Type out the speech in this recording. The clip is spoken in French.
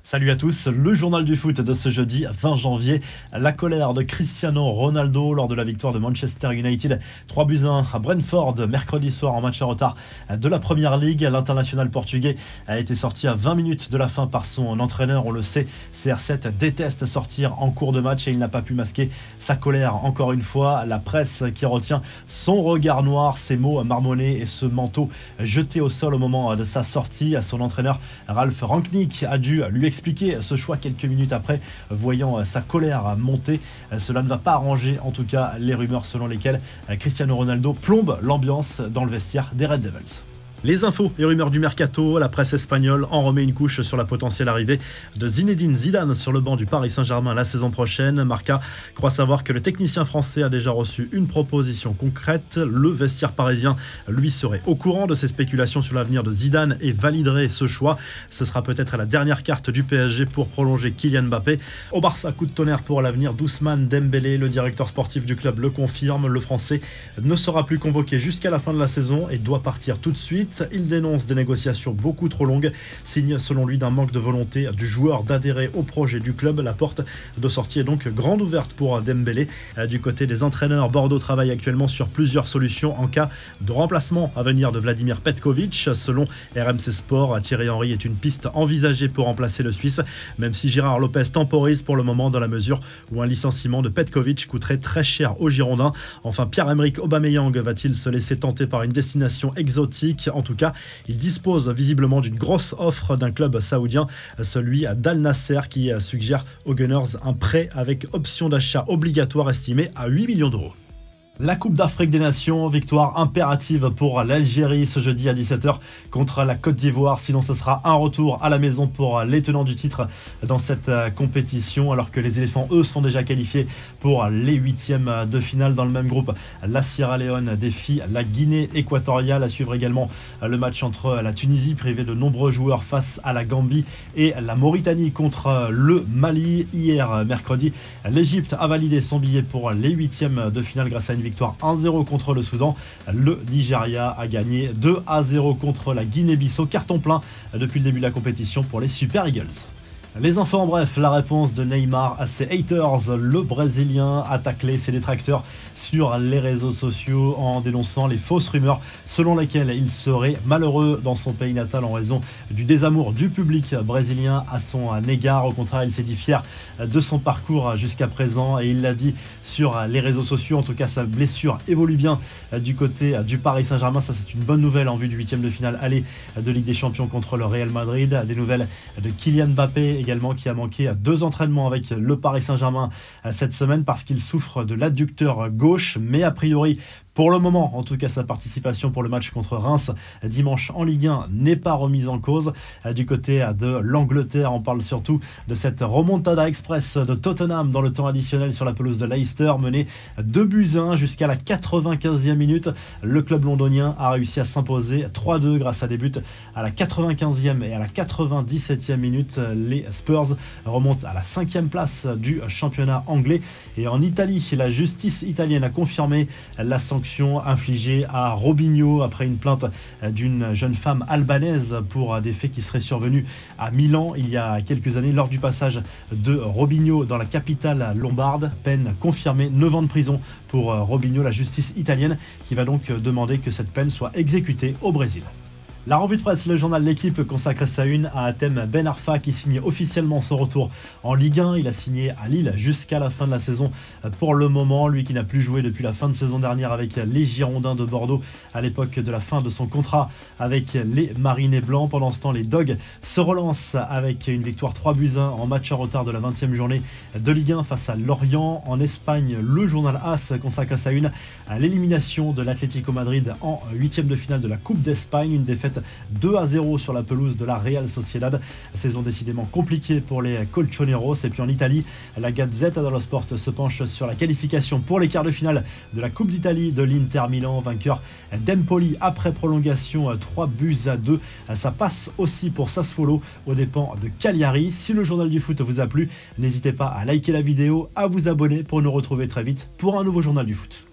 Salut à tous, le journal du foot de ce jeudi 20 janvier. La colère de Cristiano Ronaldo lors de la victoire de Manchester United 3-1 à Brentford mercredi soir en match à retard de la Première Ligue. L'international portugais a été sorti à 20 minutes de la fin par son entraîneur. On le sait, CR7 déteste sortir en cours de match et il n'a pas pu masquer sa colère. Encore une fois, la presse qui retient son regard noir, ses mots marmonnés et ce manteau jeté au sol au moment de sa sortie. Son entraîneur Ralf Rangnick a dû lui expliquer ce choix quelques minutes après, voyant sa colère monter. Cela ne va pas arranger en tout cas les rumeurs selon lesquelles Cristiano Ronaldo plombe l'ambiance dans le vestiaire des Red Devils. Les infos et rumeurs du mercato, la presse espagnole en remet une couche sur la potentielle arrivée de Zinedine Zidane sur le banc du Paris Saint-Germain la saison prochaine. Marca croit savoir que le technicien français a déjà reçu une proposition concrète. Le vestiaire parisien, lui, serait au courant de ces spéculations sur l'avenir de Zidane et validerait ce choix. Ce sera peut-être la dernière carte du PSG pour prolonger Kylian Mbappé. Au Barça, coup de tonnerre pour l'avenir d'Ousmane Dembélé. Le directeur sportif du club le confirme. Le Français ne sera plus convoqué jusqu'à la fin de la saison et doit partir tout de suite. Il dénonce des négociations beaucoup trop longues, signe selon lui d'un manque de volonté du joueur d'adhérer au projet du club. La porte de sortie est donc grande ouverte pour Dembélé. Du côté des entraîneurs, Bordeaux travaille actuellement sur plusieurs solutions en cas de remplacement à venir de Vladimir Petkovic. Selon RMC Sport, Thierry Henry est une piste envisagée pour remplacer le Suisse, même si Gérard Lopez temporise pour le moment dans la mesure où un licenciement de Petkovic coûterait très cher aux Girondins. Enfin, Pierre-Emerick Aubameyang va-t-il se laisser tenter par une destination exotique ? En tout cas, il dispose visiblement d'une grosse offre d'un club saoudien, celui d'Al Nasser, qui suggère aux Gunners un prêt avec option d'achat obligatoire estimé à 8 millions d'euros. La Coupe d'Afrique des Nations, victoire impérative pour l'Algérie ce jeudi à 17h contre la Côte d'Ivoire. Sinon, ce sera un retour à la maison pour les tenants du titre dans cette compétition, alors que les éléphants, eux, sont déjà qualifiés pour les huitièmes de finale. Dans le même groupe, la Sierra Leone défie la Guinée équatoriale. À suivre également le match entre la Tunisie, privée de nombreux joueurs, face à la Gambie, et la Mauritanie contre le Mali. Hier, mercredi, l'Égypte a validé son billet pour les huitièmes de finale grâce à une victoire 1-0 contre le Soudan. Le Nigeria a gagné 2-0 contre la Guinée-Bissau. Carton plein depuis le début de la compétition pour les Super Eagles. Les infos en bref, la réponse de Neymar à ses haters. Le Brésilien a taclé ses détracteurs sur les réseaux sociaux en dénonçant les fausses rumeurs selon lesquelles il serait malheureux dans son pays natal en raison du désamour du public brésilien à son égard. Au contraire, il s'est dit fier de son parcours jusqu'à présent et il l'a dit sur les réseaux sociaux. En tout cas, sa blessure évolue bien du côté du Paris Saint-Germain. Ça, c'est une bonne nouvelle en vue du huitième de finale aller de Ligue des Champions contre le Real Madrid. Des nouvelles de Kylian Mbappé également, qui a manqué 2 entraînements avec le Paris Saint-Germain cette semaine parce qu'il souffre de l'adducteur gauche, mais a priori, pour le moment, en tout cas, sa participation pour le match contre Reims dimanche en Ligue 1 n'est pas remise en cause. Du côté de l'Angleterre, on parle surtout de cette remontada express de Tottenham dans le temps additionnel sur la pelouse de Leicester, mené 2-1 jusqu'à la 95e minute. Le club londonien a réussi à s'imposer 3-2 grâce à des buts à la 95e et à la 97e minute. Les Spurs remontent à la 5e place du championnat anglais. Et en Italie, la justice italienne a confirmé la sanction infligée à Robinho après une plainte d'une jeune femme albanaise pour des faits qui seraient survenus à Milan il y a quelques années lors du passage de Robinho dans la capitale lombarde. Peine confirmée, 9 ans de prison pour Robinho. La justice italienne qui va donc demander que cette peine soit exécutée au Brésil. La revue de presse, le journal L'Équipe consacre sa une à Hatem Ben Arfa qui signe officiellement son retour en Ligue 1. Il a signé à Lille jusqu'à la fin de la saison pour le moment. Lui qui n'a plus joué depuis la fin de saison dernière avec les Girondins de Bordeaux à l'époque de la fin de son contrat avec les Marinés Blancs. Pendant ce temps, les Dogs se relancent avec une victoire 3-1 en match en retard de la 20e journée de Ligue 1 face à Lorient. En Espagne, le journal AS consacre sa une à l'élimination de l'Atlético Madrid en 8e de finale de la Coupe d'Espagne. Une défaite 2-0 sur la pelouse de la Real Sociedad. Saison décidément compliquée pour les Colchoneros. Et puis en Italie, la Gazzetta dello Sport se penche sur la qualification pour les quarts de finale de la Coupe d'Italie de l'Inter Milan, vainqueur d'Empoli après prolongation 3-2. Ça passe aussi pour Sassuolo aux dépens de Cagliari. Si le journal du foot vous a plu, n'hésitez pas à liker la vidéo, à vous abonner pour nous retrouver très vite pour un nouveau journal du foot.